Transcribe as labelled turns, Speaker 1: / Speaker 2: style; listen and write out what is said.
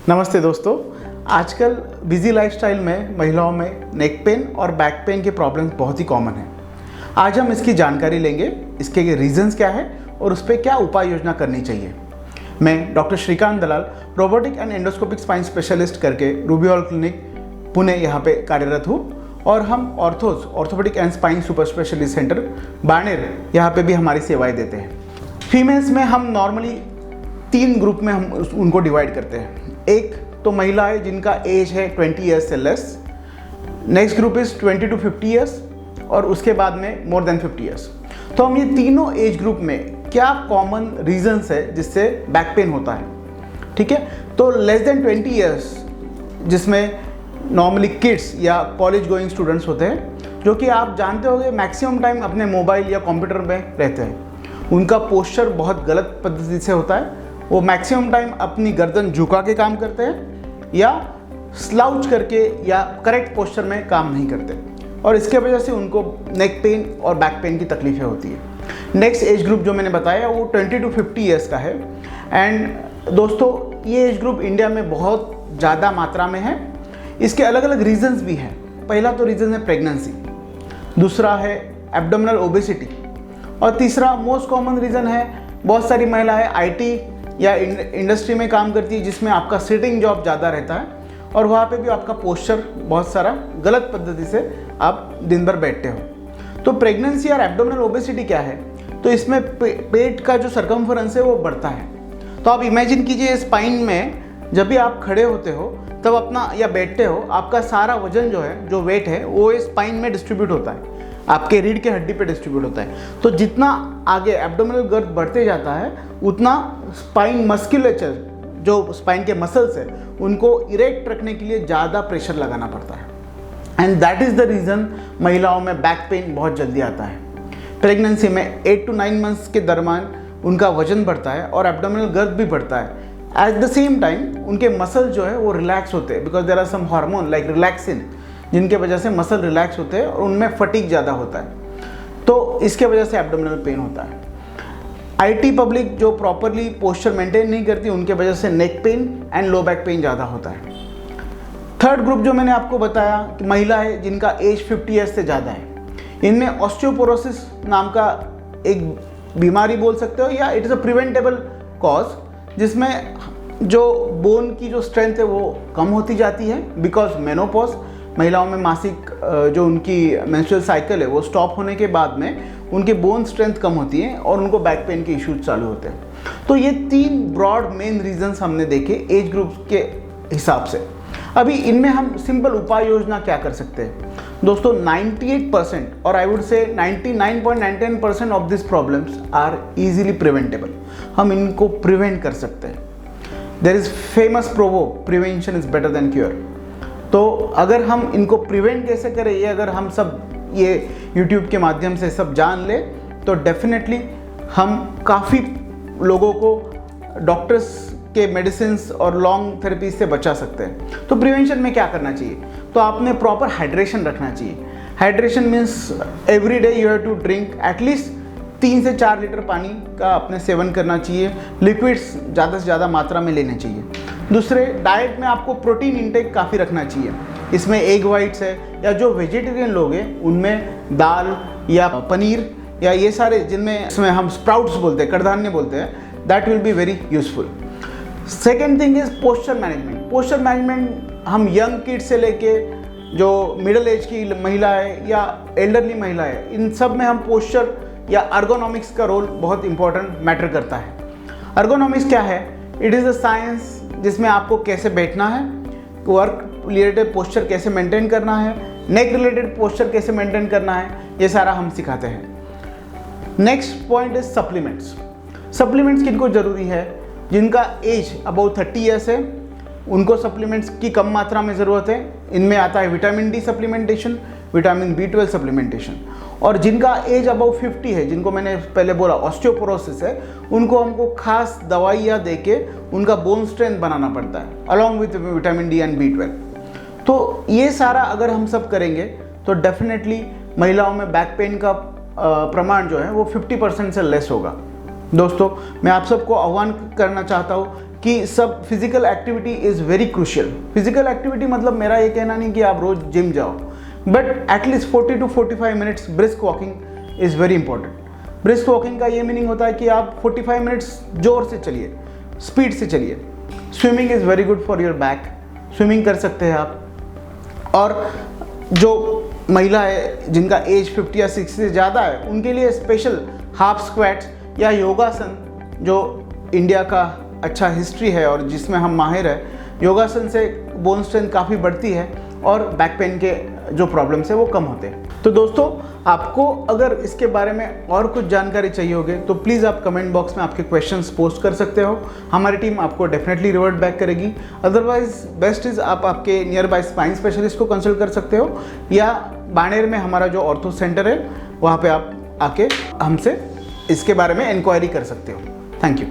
Speaker 1: नमस्ते दोस्तों। आजकल बिजी लाइफस्टाइल में महिलाओं में नेक पेन और बैक पेन के प्रॉब्लम्स बहुत ही कॉमन हैं। आज हम इसकी जानकारी लेंगे, इसके रीजंस क्या है और उस पर क्या उपाय योजना करनी चाहिए। मैं doctor Shrikant Dalal, robotic and endoscopic spine specialist करके रूबी हॉल क्लिनिक पुणे यहाँ पे कार्यरत हूँ और हम orthopaedic and spine super specialist centre Baner यहाँ पे भी हमारी सेवाएं देते हैं। फीमेल्स में हम नॉर्मली 3 ग्रुप में हम उनको डिवाइड करते हैं। एक तो महिलाएं जिनका एज है 20 ईयर्स से less, next group is 20 to 50 years और उसके बाद में मोर देन 50 ईयर्स। तो हम ये तीनों एज ग्रुप में क्या कॉमन रीजंस है जिससे बैक पेन होता है, ठीक है। तो लेस देन 20 ईयर्स जिसमें नॉर्मली किड्स या कॉलेज गोइंग स्टूडेंट्स होते हैं, जो कि आप जानते होंगे मैक्सिमम टाइम अपने मोबाइल या कंप्यूटर में रहते हैं। उनका पोस्चर बहुत गलत पद्धति से होता है। वो मैक्सिमम टाइम अपनी गर्दन झुका के काम करते हैं या स्लाउच करके या करेक्ट पोस्चर में काम नहीं करते और इसके वजह से उनको नेक पेन और बैक पेन की तकलीफें होती है। नेक्स्ट एज ग्रुप जो मैंने बताया वो 20 to 50 ईयर्स का है। एंड दोस्तों, ये एज ग्रुप इंडिया में बहुत ज़्यादा मात्रा में है। इसके अलग अलग रीजंस भी हैं। पहला तो रीज़न है प्रेगनेंसी, दूसरा है एब्डोमिनल ओबेसिटी और तीसरा मोस्ट कॉमन रीज़न है बहुत सारी महिलाएं आईटी या इंडस्ट्री में काम करती है जिसमें आपका सिटिंग जॉब ज़्यादा रहता है और वहाँ पे भी आपका पोस्चर बहुत सारा गलत पद्धति से आप दिन भर बैठते हो। तो प्रेगनेंसी और एब्डोमिनल ओबेसिटी क्या है, तो इसमें पेट का जो सर्कमफरेंस है वो बढ़ता है। तो आप इमेजिन कीजिए स्पाइन में जब भी आप खड़े होते हो तब अपना या बैठते हो, आपका सारा वजन जो है, जो वेट है, वो स्पाइन में डिस्ट्रीब्यूट होता है, आपके रीढ़ के हड्डी पे डिस्ट्रीब्यूट होता है। तो जितना आगे एब्डोमिनल गर्थ बढ़ते जाता है उतना स्पाइन मस्कुलेचर, जो स्पाइन के मसल्स है, उनको इरेक्ट रखने के लिए ज़्यादा प्रेशर लगाना पड़ता है। And that is the reason महिलाओं में बैक पेन बहुत जल्दी आता है। प्रेगनेंसी में 8 to 9 मंथ्स के दरमियान उनका वजन बढ़ता है और एब्डोमिनल गर्थ भी बढ़ता है। एट द सेम टाइम उनके मसल जो है वो रिलैक्स होते हैं because there are some hormone like relaxin, जिनके वजह से मसल रिलैक्स होते हैं और उनमें फटीग ज़्यादा होता है। तो इसके वजह से एब्डोमिनल पेन होता है। आईटी पब्लिक जो प्रॉपरली पोस्चर मेंटेन नहीं करती, उनके वजह से neck pain and low back pain ज़्यादा होता है। थर्ड ग्रुप जो मैंने आपको बताया कि महिलाएं जिनका एज 50 ईयर्स से ज़्यादा है, इनमें ऑस्टियोपोरोसिस नाम का एक बीमारी बोल सकते हो या it is a preventable cause, जिसमें जो बोन की जो स्ट्रेंथ है वो कम होती जाती है बिकॉज मेनोपॉज, महिलाओं में मासिक जो उनकी मेंस्ट्रुअल साइकिल है वो स्टॉप होने के बाद में उनके बोन स्ट्रेंथ कम होती है और उनको बैक पेन के इश्यूज चालू होते हैं। तो ये 3 ब्रॉड मेन रीजंस हमने देखे एज ग्रुप के हिसाब से। अभी इनमें हम सिंपल उपाय योजना क्या कर सकते हैं दोस्तों। 98% और आई would say 99.99% of this problems are easily preventable. हम इनको प्रिवेंट कर सकते हैं। There is famous proverb, prevention is better than cure. तो अगर हम इनको प्रिवेंट कैसे करें, ये अगर हम सब ये YouTube के माध्यम से सब जान ले तो डेफिनेटली हम काफ़ी लोगों को डॉक्टर्स के मेडिसिन्स और लॉन्ग थेरेपी से बचा सकते हैं। तो प्रिवेंशन में क्या करना चाहिए, तो आपने प्रॉपर हाइड्रेशन रखना चाहिए। Hydration means every day you have to drink at least 3 से 4 लीटर पानी का अपने सेवन करना चाहिए। लिक्विड्स ज़्यादा से ज़्यादा मात्रा में लेने चाहिए। दूसरे, डाइट में आपको प्रोटीन इंटेक काफ़ी रखना चाहिए। इसमें एग वाइट्स है या जो वेजिटेरियन लोग हैं उनमें दाल या पनीर या ये सारे जिनमें इसमें हम स्प्राउट्स बोलते हैं, कड़धान्य बोलते हैं, that will be very useful. Second thing is posture management. Posture management हम यंग किड से लेके जो मिडिल एज की महिलाएं या एल्डरली महिलाएं, इन सब में हम पोस्चर या अर्गोनॉमिक्स का रोल बहुत इंपॉर्टेंट मैटर करता है। अर्गोनॉमिक्स क्या है? इट इज़ अ साइंस जिसमें आपको कैसे बैठना है, वर्क रिलेटेड पोस्चर कैसे मेंटेन करना है, नेक रिलेटेड पोस्चर कैसे मेंटेन करना है, ये सारा हम सिखाते हैं। Next point is supplements. Supplements किनको ज़रूरी है? जिनका एज अबाउट 30 ईयर्स है उनको सप्लीमेंट्स की कम मात्रा में ज़रूरत है। इनमें आता है vitamin D supplementation, vitamin B12 supplementation. और जिनका एज अबाउट 50 है, जिनको मैंने पहले बोला ऑस्टियोपोरोसिस है, उनको हमको खास दवाइयाँ दे के उनका बोन स्ट्रेंथ बनाना पड़ता है along with vitamin D and B12। तो ये सारा अगर हम सब करेंगे तो डेफिनेटली महिलाओं में बैक पेन का प्रमाण जो है वो 50% से लेस होगा। दोस्तों, मैं आप सबको आह्वान करना चाहता हूँ कि सब physical activity is very crucial. Physical activity मतलब मेरा ये कहना नहीं कि आप रोज़ जिम जाओ, but at least 40 to 45 minutes brisk walking is very important. Brisk walking का ये मीनिंग होता है कि आप 45 मिनट्स जोर से चलिए, स्पीड से चलिए। Swimming is very good for your back, swimming कर सकते हैं आप। और जो महिला है जिनका एज 50 या 60 से ज़्यादा है, उनके लिए स्पेशल हाफ स्क्वैट्स या योगासन, जो इंडिया का अच्छा हिस्ट्री है और जिसमें हम माहिर है, योगासन से बोन स्ट्रेंथ काफ़ी बढ़ती है और बैक पेन के जो प्रॉब्लम्स है वो कम होते हैं। तो दोस्तों, आपको अगर इसके बारे में और कुछ जानकारी चाहिए होगी तो प्लीज़ आप कमेंट बॉक्स में आपके क्वेश्चंस पोस्ट कर सकते हो। हमारी टीम आपको डेफिनेटली रिवर्ट बैक करेगी। अदरवाइज बेस्ट इज़ आप आपके नियर बाय स्पाइन स्पेशलिस्ट को कंसल्ट कर सकते हो, या बाणेर में हमारा जो ऑर्थो सेंटर है वहाँ पे आप आके हमसे इसके बारे में इंक्वायरी कर सकते हो। Thank you.